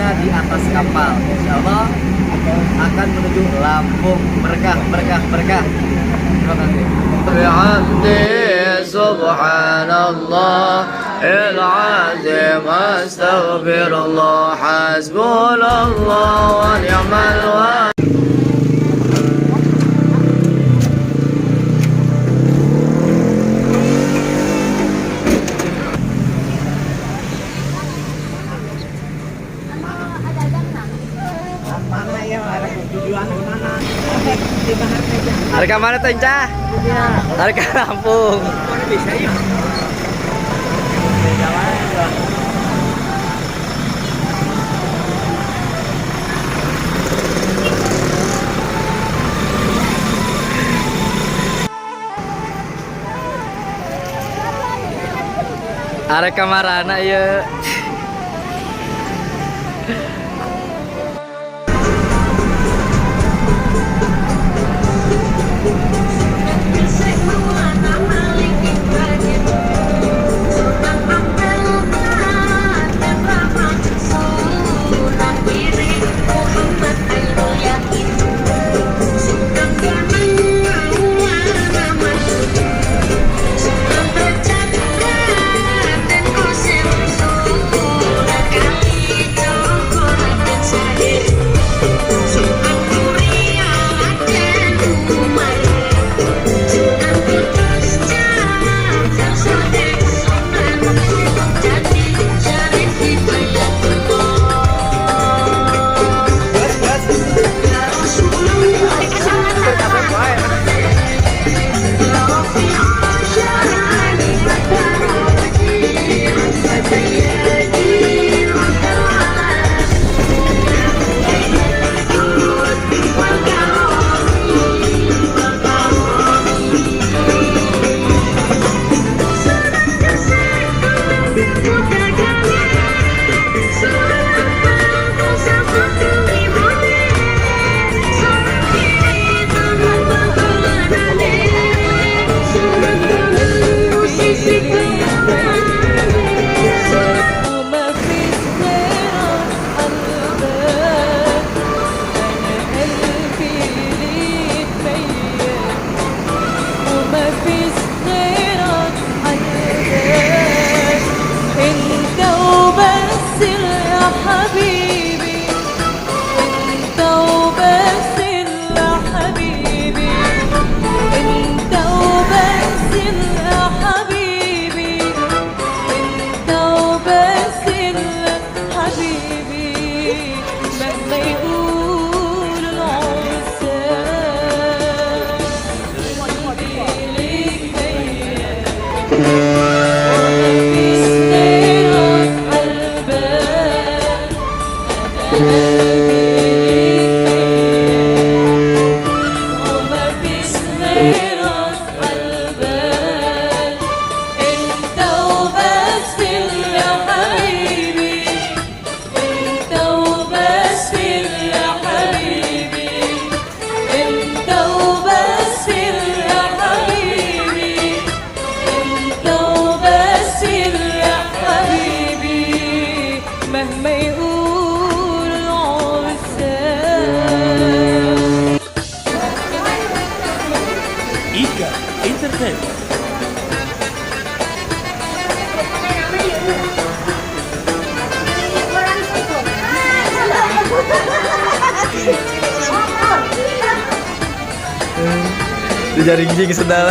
berada di atas kapal. Insya Allah akan menuju Lampung. Berkah, berkah, berkah. Terima kasih. بعمدي سبحان الله العظيم استغفر الله حسبنا الله ونعم الوكيل. Harga mana tuh, Cah? Harga Lampung. Harga marana ya. Jaring-jing sedala.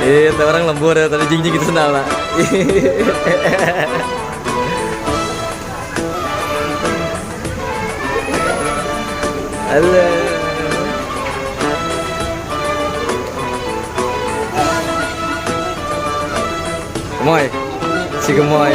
Itu orang lembur ya, tadi jing-jing itu sedala. Halo. Gemoy. Si Gemoy.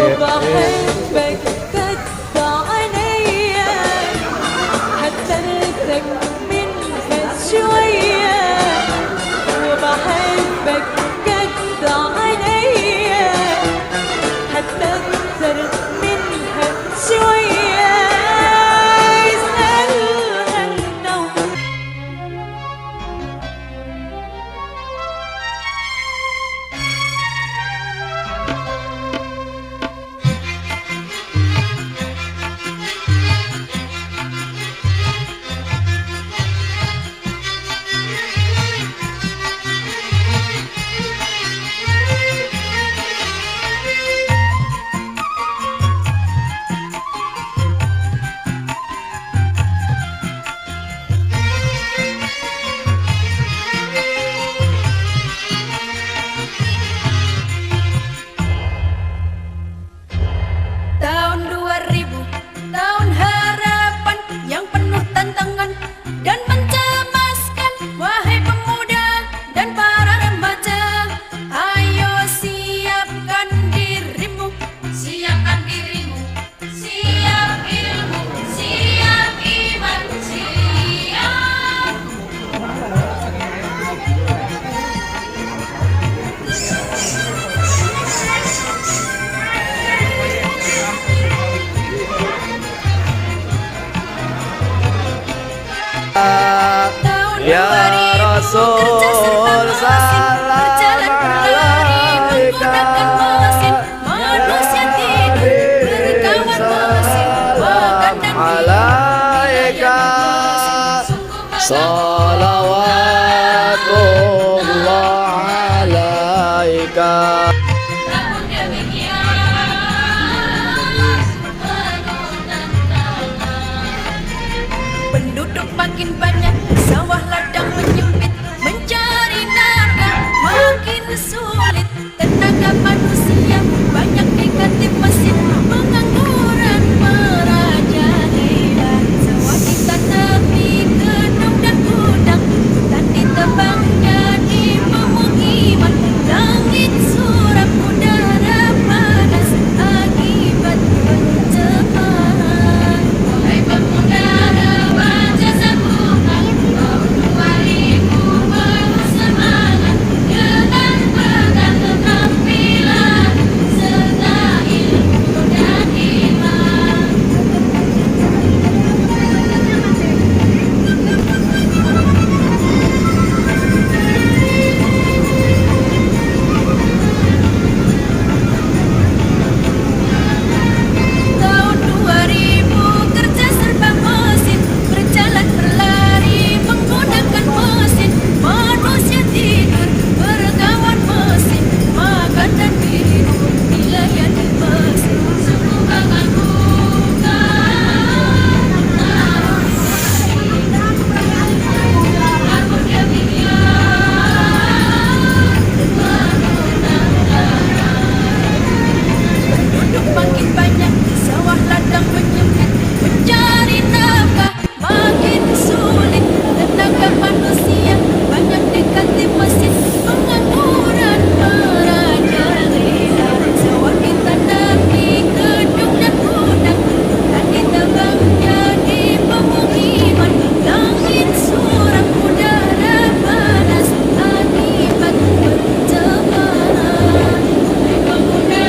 Ya Rasul salam alaika alaika salawatullah alaika. Penduduk makin banyak, sawah ladang menyempit, mencari nafkah makin sulit. Tenaga manusia banyak diganti mesin, pengangguran merajalela. Sawah ditanapi gedung dan gudang, hutan ditebang jadi pemukiman. Langit suram, udara panas akibat pencemaran. Hai pemuda, tahun 2000 kerja serba mesin, berjalan berlari menggunakan mesin. Manusia tidur berkawan mesin, makan dan minum dilayani mesin. Semoga akan buka namun penduduk makin banyak, sawah ladang menyempit, mencari nafkah makin sulit. Tenaga manusia banyak diganti mesin, pengangguran merajalela. Sawah ditanami gedung dan gudang, hutan ditebang jadi pemukiman. Langit suram, udara panas akibat pencemaran. Hai pemuda,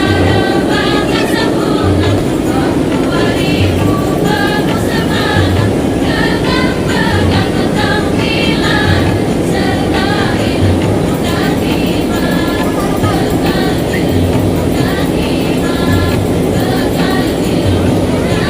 bangsa sempurna, tahun 2000 penuh semangat, dengan pegang keterampilan serta ilmu dan iman. Bekal ilmu dan iman, bekal ilmu dan iman, bekal ilmu dan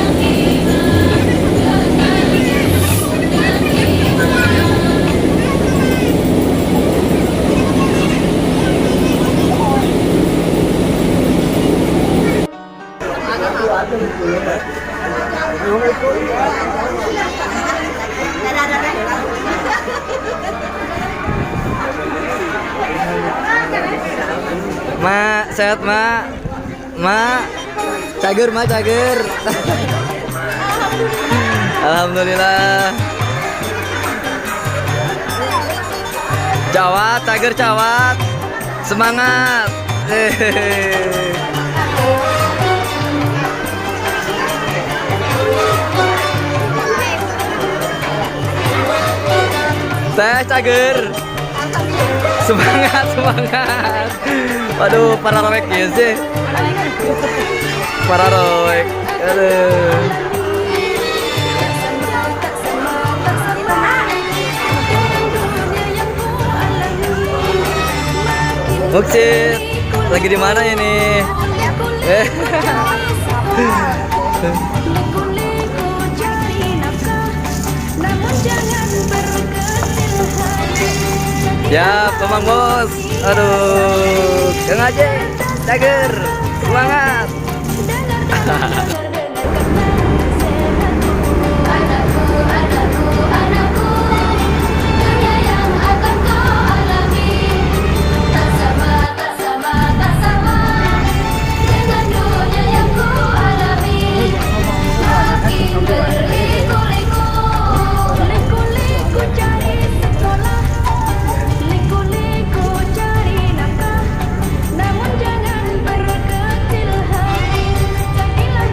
Mak, sehat mak. Mak, cager mak, cager. Alhamdulillah. Cawat, cager cawat. Semangat. Teh cager. Semangat, semangat. Waduh, para roek ya sih. Para roek. Aduh. Muksit, lagi di mana ini? Ya, Pemang Bos. Aduh, Kang Aceh, cager, semangat. Namun jangan berkecil hati, jadilah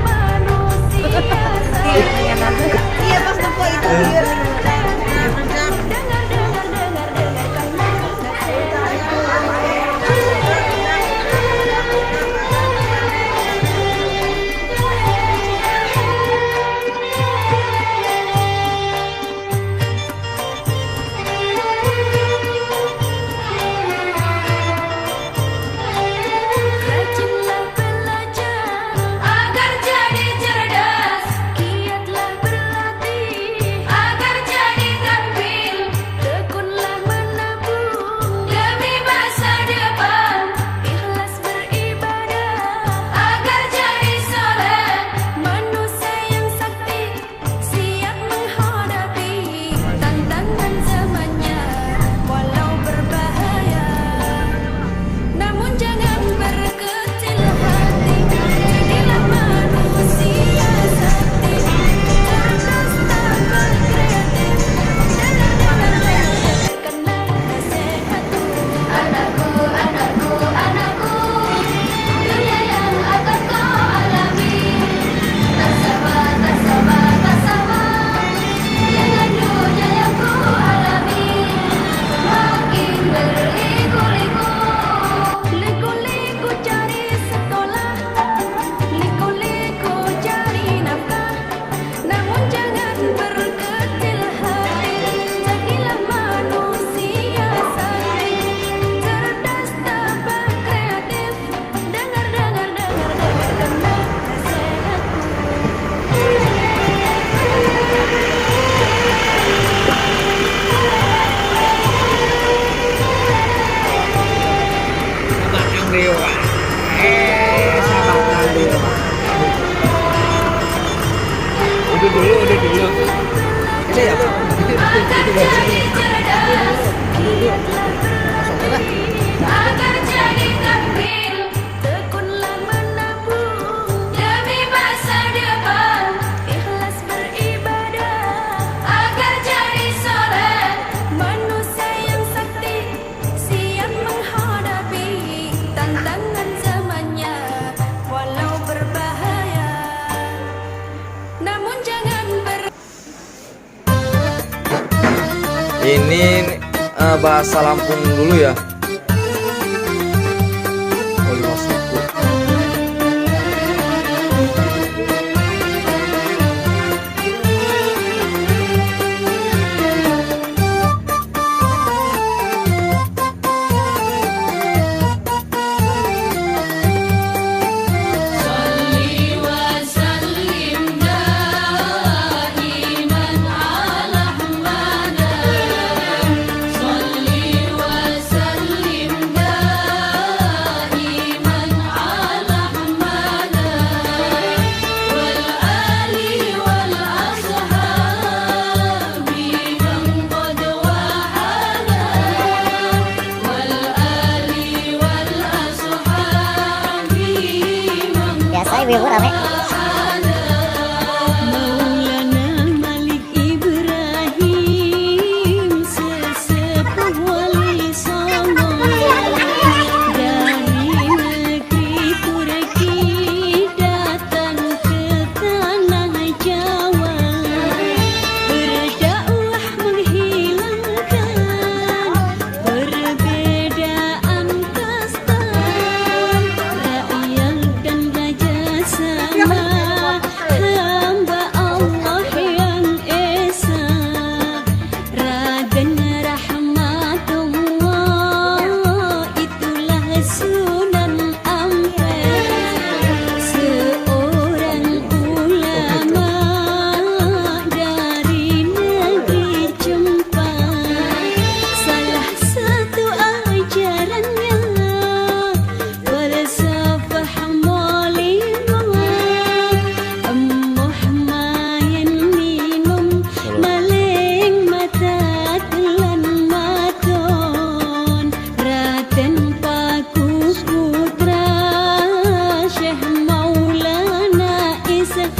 agar jadi cerdas, giatlah berbudi, agar jadi tampil, tekunlah menabung demi masa depan, ikhlas beribadah, agar jadi soleh, manusia yang sakti, siap menghadapi tantangan zamannya, walau berbahaya, namun jangan Ini bahasa Lampung dulu ya. Oh, 5 suku. Salli wa sallim daiman ala Ahmada. Salli wa sallim daiman ala Ahmada. Wal ali wal ashabi man qad wahada. Wal ali wal ashabi man Biasa ibu-ibu rame. Maulana Malik Ibrahim sesepuh wali songo dari negeri Turki datang ke tanah Jawa, berdakwah menghilangkan perbedaan kasta, rakyat dan raja sama, hamba Allah yang esa, Raden Rahmatullah, itulah Sunan Ampel, seorang ulama dari negeri Jepang. Salah satu ajarannya falsafah malimah, emuh main minum maling mata telan maton, Raden Paku Putra Syekh Maulana Ishaq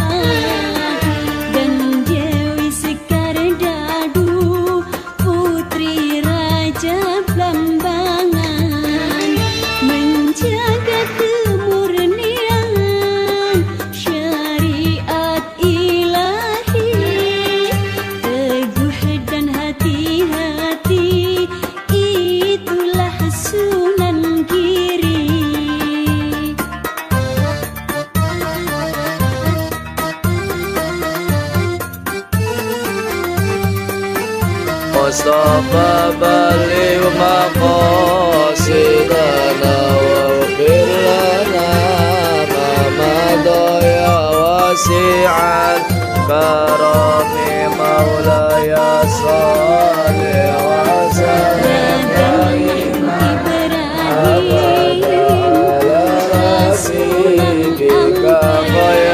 dan Dewi Sekardadu putri Raja Blambangan, menjaga kemurnian syariat ilahi, teguh dan hati-hati, itulah Sunan Giri. Mustafa baligh maqasidana waghfir lana ma madha ya wasi'al karami maulaya salli